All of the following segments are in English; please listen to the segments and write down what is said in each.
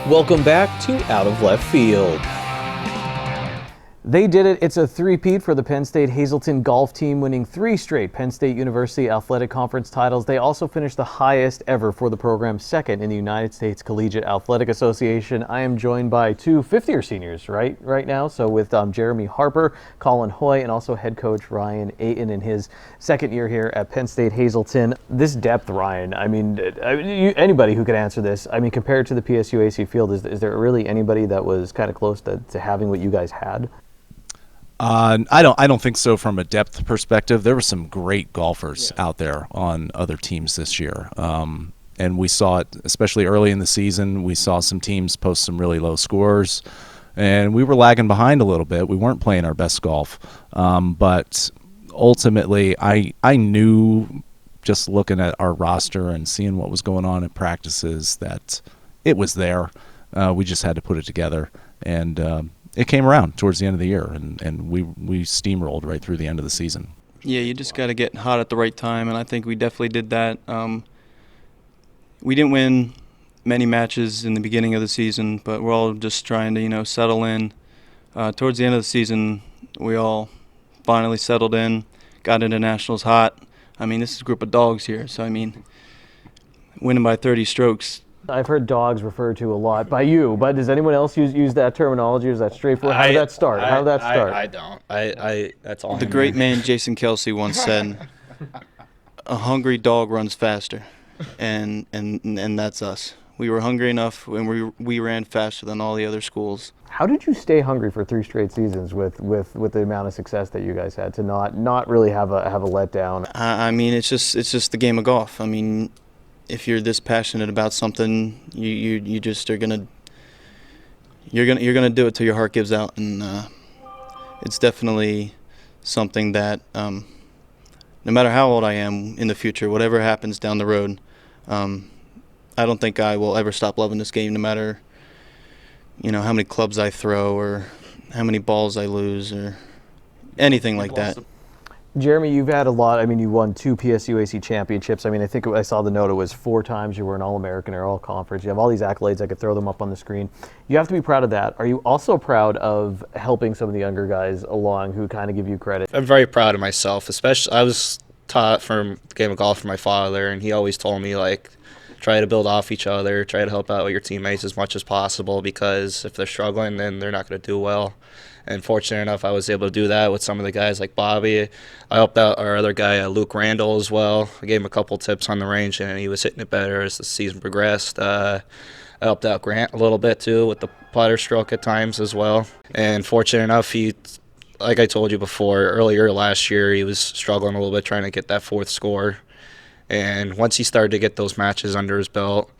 Welcome back to Out of Left Field. They did it. It's a three-peat for the Penn State Hazleton golf team, winning 3 straight Penn State University Athletic Conference titles. They also finished the highest ever for the program, second in the United States Collegiate Athletic Association. I am joined by 2 fifth-year seniors right now. So with Jeremy Harper, Colin Hoy, and also head coach Ryan Ayton in his second year here at Penn State Hazleton. This depth, Ryan, I mean, anybody who could answer this. I mean, compared to the PSU AC field, is there really anybody that was kind of close to having what you guys had? I don't think so from a depth perspective. There were some great golfers out there on other teams this year. And we saw it, especially early in the season. We saw some teams post some really low scores, and we were lagging behind a little bit. We weren't playing our best golf. But ultimately, I knew, just looking at our roster and seeing what was going on in practices, that it was there. We just had to put it together. And it came around towards the end of the year, and we steamrolled right through the end of the season. Yeah, you just got to get hot at the right time, and I think we definitely did that. We didn't win many matches in the beginning of the season, but we're all just trying to, settle in. Towards the end of the season, we all finally settled in, got into nationals hot. I mean, this is a group of dogs here, so, winning by 30 strokes. I've heard dogs referred to a lot by you, but does anyone else use that terminology, or is that straightforward? How did that start? I don't. That's all. The great man Jason Kelsey once said, "A hungry dog runs faster," and that's us. We were hungry enough, and we ran faster than all the other schools. How did you stay hungry for 3 straight seasons with the amount of success that you guys had to not really have a letdown? It's just the game of golf. If you're this passionate about something, you just are gonna do it till your heart gives out, and it's definitely something that no matter how old I am in the future, whatever happens down the road, I don't think I will ever stop loving this game, no matter how many clubs I throw or how many balls I lose or anything like that. Jeremy, you've had a lot. You won 2 PSU AC championships. I think I saw the note. It was 4 times you were an All-American or All-Conference. You have all these accolades. I could throw them up on the screen. You have to be proud of that. Are you also proud of helping some of the younger guys along who kind of give you credit? I'm very proud of myself. Especially, I was taught from the game of golf from my father, and he always told me, try to build off each other, try to help out your teammates as much as possible, because if they're struggling, then they're not going to do well. And fortunate enough, I was able to do that with some of the guys like Bobby. I helped out our other guy, Luke Randall, as well. I gave him a couple tips on the range, and he was hitting it better as the season progressed. I helped out Grant a little bit, too, with the putter stroke at times as well. And fortunate enough, like I told you before, earlier last year, he was struggling a little bit trying to get that 4th score. And once he started to get those matches under his belt,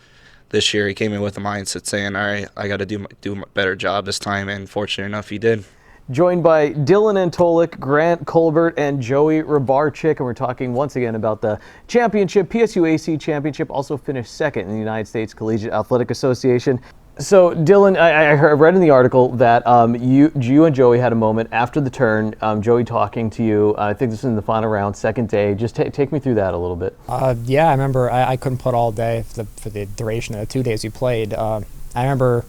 this year he came in with a mindset saying, all right, I got to do a better job this time, and fortunate enough, he did. Joined by Dylan Antolik, Grant Colbert, and Joey Rabarchik, and we're talking once again about the championship, PSU AC championship, also finished second in the United States Collegiate Athletic Association. So, Dylan, I read in the article that you and Joey had a moment after the turn, Joey talking to you. I think this was in the final round, second day. Just take me through that a little bit. Yeah, I remember I couldn't putt all day for the duration of the 2 days we played. I remember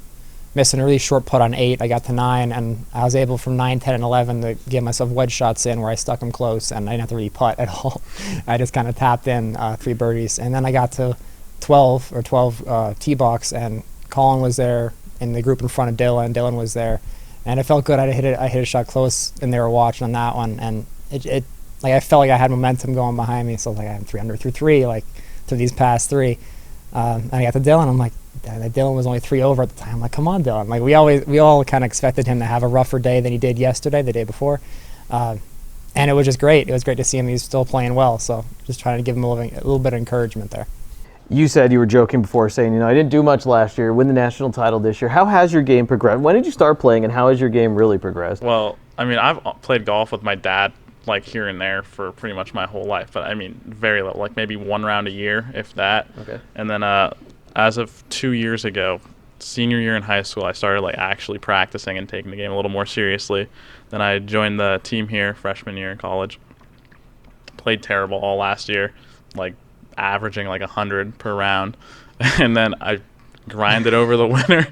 missing a really short putt on 8. I got to 9, and I was able from 9, 10, and 11 to get myself wedge shots in where I stuck them close, and I didn't have to really putt at all. I just kind of tapped in 3 birdies. And then I got to 12 tee box, and Colin was there in the group in front of Dylan. Dylan was there, and it felt good. I hit a shot close, and they were watching on that one, and I felt like I had momentum going behind me. So I had 3 under through 3, through these past 3. And I got to Dylan. I'm like, Dylan was only 3 over at the time. I'm like, come on, Dylan. We all kind of expected him to have a rougher day than he did yesterday, the day before. And it was just great. It was great to see him. He's still playing well. So just trying to give him a little bit of encouragement there. You said you were joking before, saying, I didn't do much last year, win the national title this year. How has your game progressed? When did you start playing, and how has your game really progressed? Well, I've played golf with my dad, here and there for pretty much my whole life. But, very little, maybe 1 round a year, if that. Okay. And then as of 2 years ago, senior year in high school, I started, actually practicing and taking the game a little more seriously. Then I joined the team here, freshman year in college. Played terrible all last year, averaging 100 per round. And then I grinded over the winter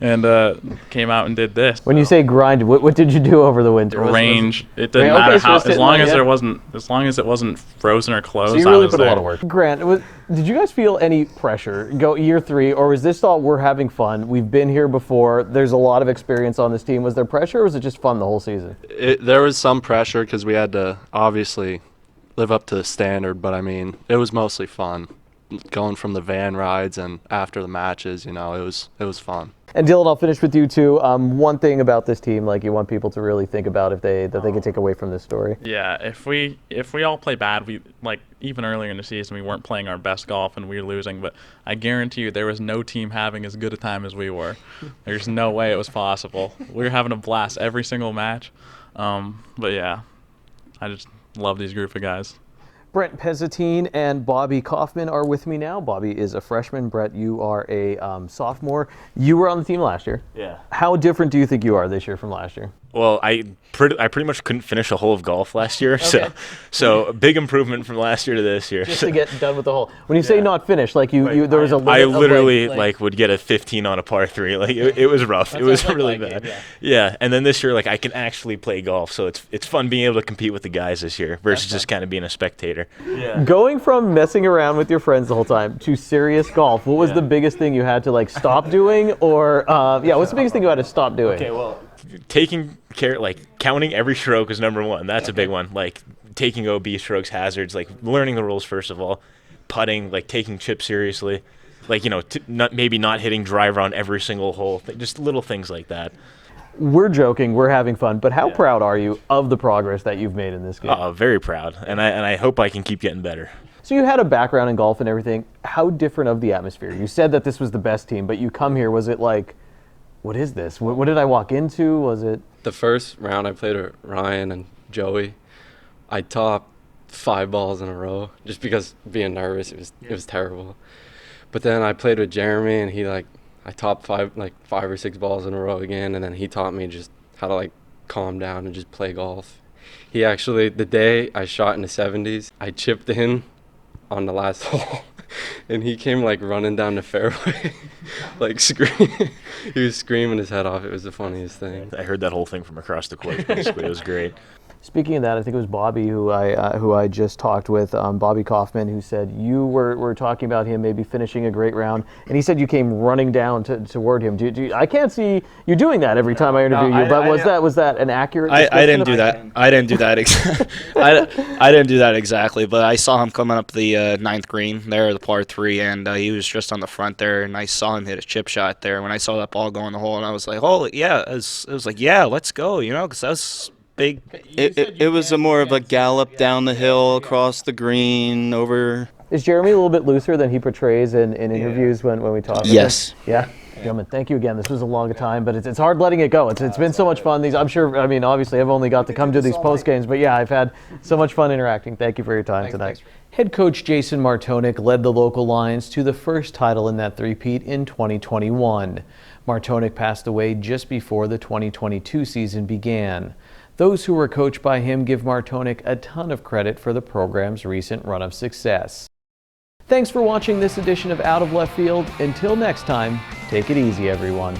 and came out and did this. When you say grind, what did you do over the winter? Range, it didn't Okay, matter so how, it's sitting on, yeah. as long as it wasn't frozen or closed. So you I really was put a there. lot of work. Grant, did you guys feel any pressure go year 3, or was this thought we're having fun? We've been here before. There's a lot of experience on this team. Was there pressure, or was it just fun the whole season? There was some pressure because we had to obviously live up to the standard, but I mean, it was mostly fun. Going from the van rides and after the matches, it was fun. And Dylan, I'll finish with you too. One thing about this team, like you want people to really think about that they can take away from this story. Yeah, if we all play bad, we like even earlier in the season we weren't playing our best golf and we were losing. But I guarantee you there was no team having as good a time as we were. There's no way it was possible. We were having a blast every single match. But yeah, I just love these group of guys. Brent Pezzatine and Bobby Kaufman are with me now. Bobby is a freshman. Brett, you are a sophomore. You were on the team last year. Yeah. How different do you think you are this year from last year? Well, I pretty much couldn't finish a hole of golf last year, so a big improvement from last year to this year. Just to get done with the hole. When you say not finished, like you there was a limit I literally of would get a 15 on a par 3. Like it was rough. It was really bad. Yeah, and then this year, like I can actually play golf, so it's fun being able to compete with the guys this year versus just kind of being a spectator. Yeah. Going from messing around with your friends the whole time to serious golf, what was the biggest thing you had to like stop doing, or what's the biggest thing you had to stop doing? Okay, well, taking care, like counting every stroke is number one. That's a big one. Like taking OB strokes, hazards, like learning the rules first of all, putting, like taking chips seriously, like maybe not hitting driver on every single hole, just little things like that. We're joking, we're having fun, but how proud are you of the progress that you've made in this game? Oh, very proud, and I hope I can keep getting better. So you had a background in golf and everything. How different of the atmosphere? You said that this was the best team, but you come here, was it like, what is this? What did I walk into? Was it? The first round I played with Ryan and Joey, I topped 5 balls in a row just because being nervous, it was terrible. But then I played with Jeremy and I topped 5 or 6 balls in a row again, and then he taught me just how to calm down and just play golf. He actually, the day I shot in the 70s, I chipped in on the last hole. And he came running down the fairway, screaming. He was screaming his head off. It was the funniest thing. I heard that whole thing from across the course. Basically, it was great. Speaking of that, I think it was Bobby who I just talked with, Bobby Kaufman, who said you were talking about him maybe finishing a great round, and he said you came running down toward him. I can't see you doing that every time I interview you, but was that an accurate description? I didn't do that. I didn't do that. I didn't do that exactly, but I saw him coming up the 9th green there, the par 3, and he was just on the front there, and I saw him hit a chip shot there. When I saw that ball go in the hole, and I was like, oh yeah, it was like, yeah, let's go, because that was big. It was more of a gallop down the hill, across the green, over. Is Jeremy a little bit looser than he portrays in interviews when we talk? Yes. Yeah. Gentlemen, thank you again. This was a long time, but it's hard letting it go. It's been so much fun. I'm sure, obviously I've only got to come to these post games, but yeah, I've had so much fun interacting. Thank you for your time tonight. Head coach Jason Martonic led the local Lions to the first title in that three-peat in 2021. Martonic passed away just before the 2022 season began. Those who were coached by him give Martonic a ton of credit for the program's recent run of success. Thanks for watching this edition of Out of Left Field. Until next time, take it easy, everyone.